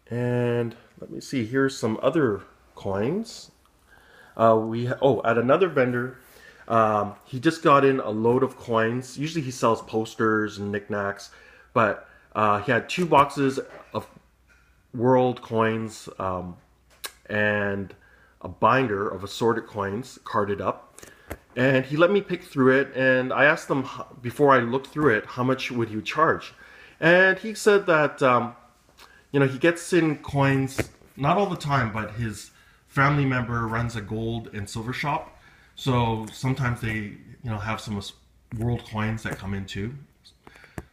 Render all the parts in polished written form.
And let me see, here's some other coins. At another vendor, he just got in a load of coins. Usually he sells posters and knickknacks, but he had two boxes of world coins and a binder of assorted coins carded up. And he let me pick through it, and I asked him before I looked through it how much would he charge, and he said that he gets in coins not all the time, but his family member runs a gold and silver shop, so sometimes they have some world coins that come in too.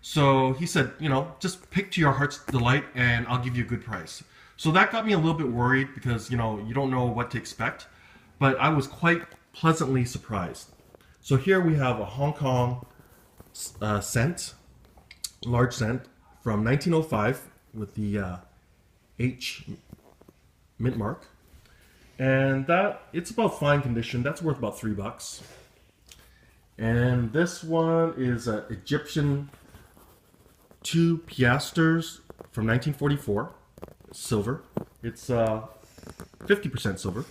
So he said, just pick to your heart's delight, and I'll give you a good price. So that got me a little bit worried because you don't know what to expect, but I was quite pleasantly surprised. So here we have a Hong Kong cent, large cent from 1905 with the H mint mark, and that it's about fine condition. That's worth about $3. And this one is an Egyptian 2 piastres from 1944, silver. It's 50% silver.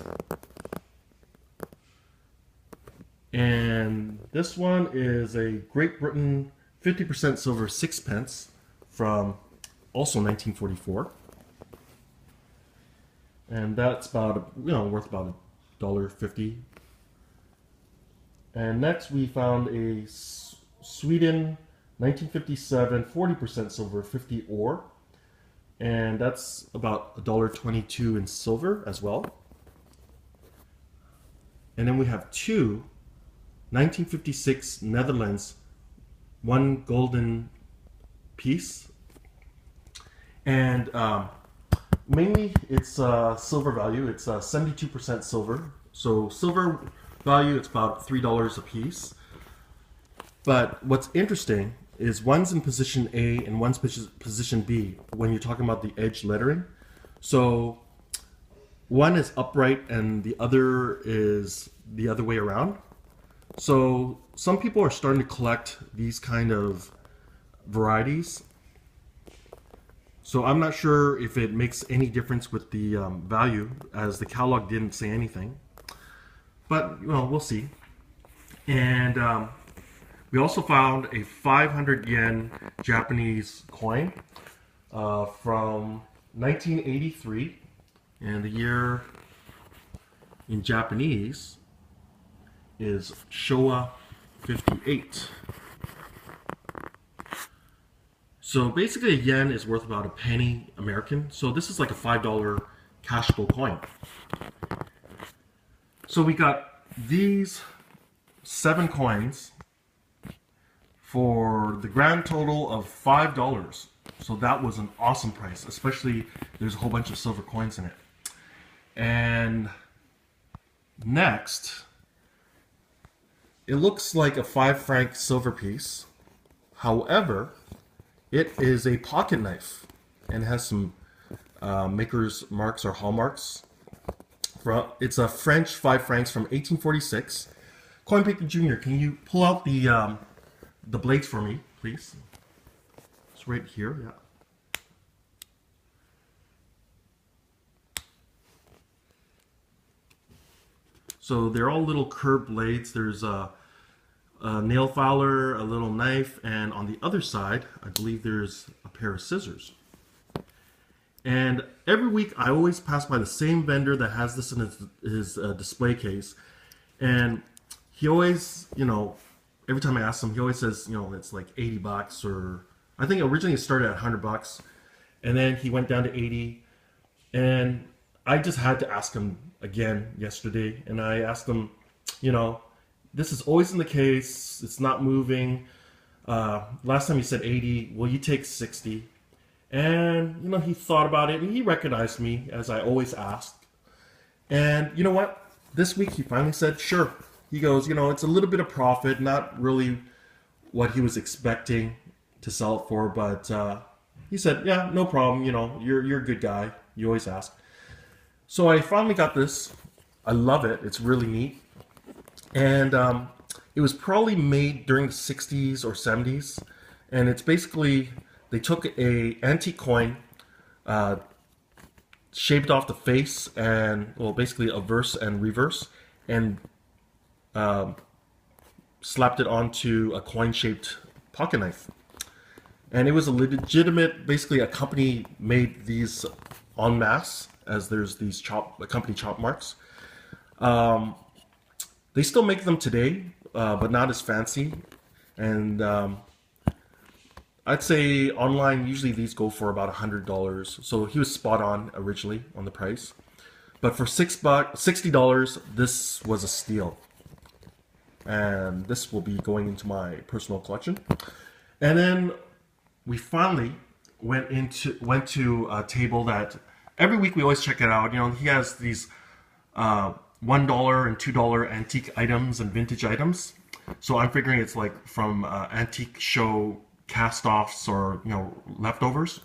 And this one is a Great Britain 50% silver sixpence from also 1944. And that's about, worth about $1.50. And next we found a Sweden 1957 40% silver 50 ore. And that's about $1.22 in silver as well. And then we have two 1956 Netherlands, one golden piece, and mainly it's silver value. It's 72% silver. So silver value, it's about $3 a piece. But what's interesting is one's in position A and one's position B when you're talking about the edge lettering. So one is upright and the other is the other way around. So some people are starting to collect these kind of varieties. So I'm not sure if it makes any difference with the value, as the catalog didn't say anything. But we'll see. And we also found a 500 yen Japanese coin from 1983, and the year in Japanese is Showa 58. So basically a yen is worth about a penny American. So this is like a $5 cash flow coin. So we got these 7 coins for the grand total of $5. So that was an awesome price, especially there's a whole bunch of silver coins in it. And next, it looks like a 5 franc silver piece. However, it is a pocket knife and has some maker's marks or hallmarks. It's a French 5 francs from 1846. Coin Picker Jr., can you pull out the blades for me, please? It's right here, yeah. So they're all little curved blades. There's a nail filer, a little knife, and on the other side, I believe there's a pair of scissors. And every week, I always pass by the same vendor that has this in his display case, and he always, every time I ask him, he always says, it's like $80, or I think originally it started at $100, and then he went down to 80, and I just had to ask him again yesterday, and I asked him, this is always in the case, it's not moving. Last time he said 80, will you take 60? And, he thought about it, and he recognized me, as I always ask. And you know what? This week he finally said, sure. He goes, it's a little bit of profit, not really what he was expecting to sell it for, but he said, yeah, no problem, you're a good guy. You always ask. So I finally got this. I love it. It's really neat. And it was probably made during the 60s or 70s. And it's basically, they took a antique coin shaved off the face and, well, basically a verse and reverse, and slapped it onto a coin-shaped pocket knife. And it was a legitimate, basically a company made these en masse, as there's these company chop marks. They still make them today, but not as fancy. And I'd say online, usually these go for about $100. So he was spot on originally on the price. But for $60, this was a steal. And this will be going into my personal collection. And then we finally went to a table that every week we always check it out. You know, he has these $1 and $2 antique items and vintage items. So I'm figuring it's like from antique show cast-offs or, you know, leftovers.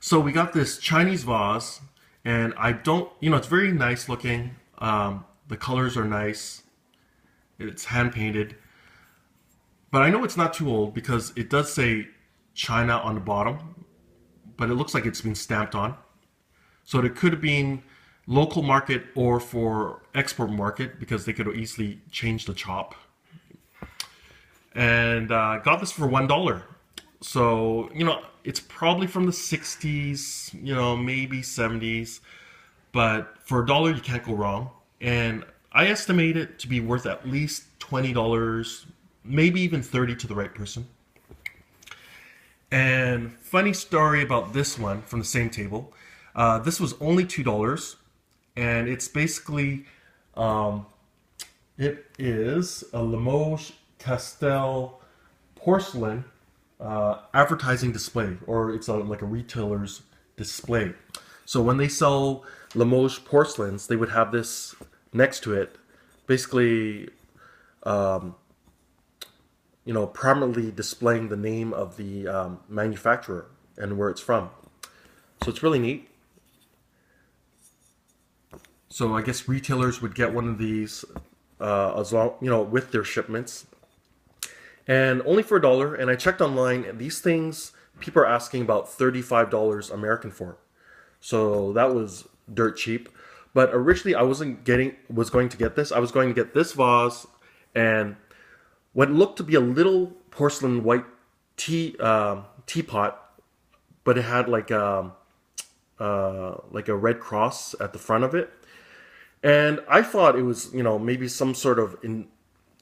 So we got this Chinese vase, and it's very nice looking. The colors are nice. It's hand painted. But I know it's not too old because it does say China on the bottom, but it looks like it's been stamped on. So it could have been local market or for export market, because they could easily change the chop. And got this for $1. So, you know, it's probably from the 60s, you know, maybe 70s. But for $1, you can't go wrong. And I estimate it to be worth at least $20, maybe even $30 to the right person. And funny story about this one from the same table. This was only $2, and it's basically, it is a Limoges Castel porcelain advertising display, or it's like a retailer's display. So when they sell Limoges porcelains, they would have this next to it, basically, you know, prominently displaying the name of the manufacturer and where it's from. So it's really neat. So I guess retailers would get one of these as long, you know, with their shipments. And only for $1. And I checked online, and these things people are asking about $35 American for. So that was dirt cheap. But originally I was going to get this. I was going to get this vase and what looked to be a little porcelain white teapot, but it had like a red cross at the front of it. And I thought it was, you know, maybe some sort of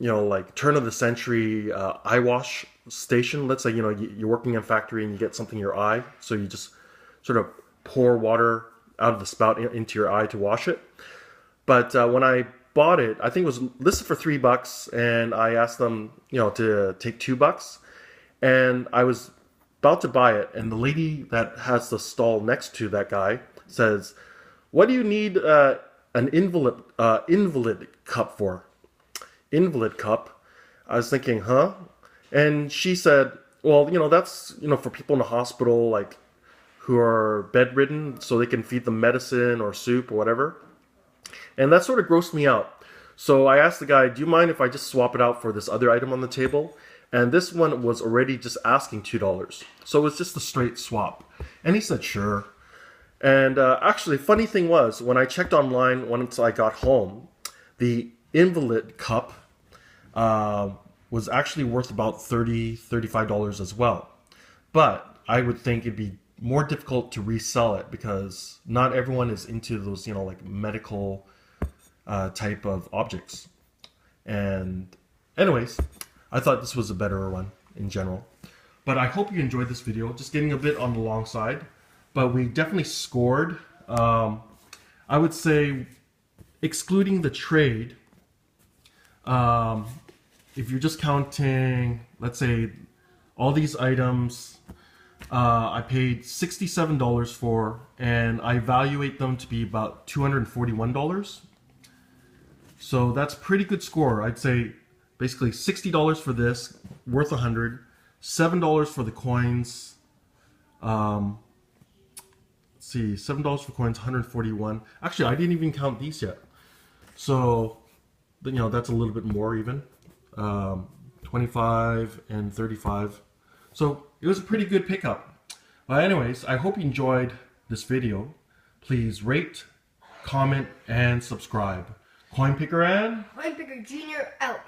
like turn of the century eye wash station. Let's say, you know, you're working in a factory and you get something in your eye, so you just sort of pour water out of the spout into your eye to wash it. But when I bought it, I think it was listed for $3, and I asked them, you know, to take $2. And I was about to buy it, and the lady that has the stall next to that guy says, "What do you need an invalid cup for?" Invalid cup. I was thinking, huh? And she said, "Well, you know, that's, you know, for people in the hospital, like, who are bedridden, so they can feed them medicine or soup or whatever." And that sort of grossed me out. So I asked the guy, "Do you mind if I just swap it out for this other item on the table?" And this one was already just asking $2. So it was just a straight swap. And he said, sure. And actually, funny thing was, when I checked online once I got home, the invalid cup was actually worth about $35 as well. But I would think it'd be more difficult to resell it because not everyone is into those, you know, like medical type of objects. And anyways, I thought this was a better one in general. But I hope you enjoyed this video. Just getting a bit on the long side, but we definitely scored. I would say, excluding the trade, if you're just counting, let's say, all these items, I paid $67 for, and I evaluate them to be about $241. So that's a pretty good score. I'd say basically $60 for this, worth $100, $7 for the coins. Let's see, $7 for coins, $141. Actually, I didn't even count these yet. So, you know, that's a little bit more even. 25 and 35. So it was a pretty good pickup. Anyways, I hope you enjoyed this video. Please rate, comment, and subscribe. Coin Picker and Coin Picker Jr. out.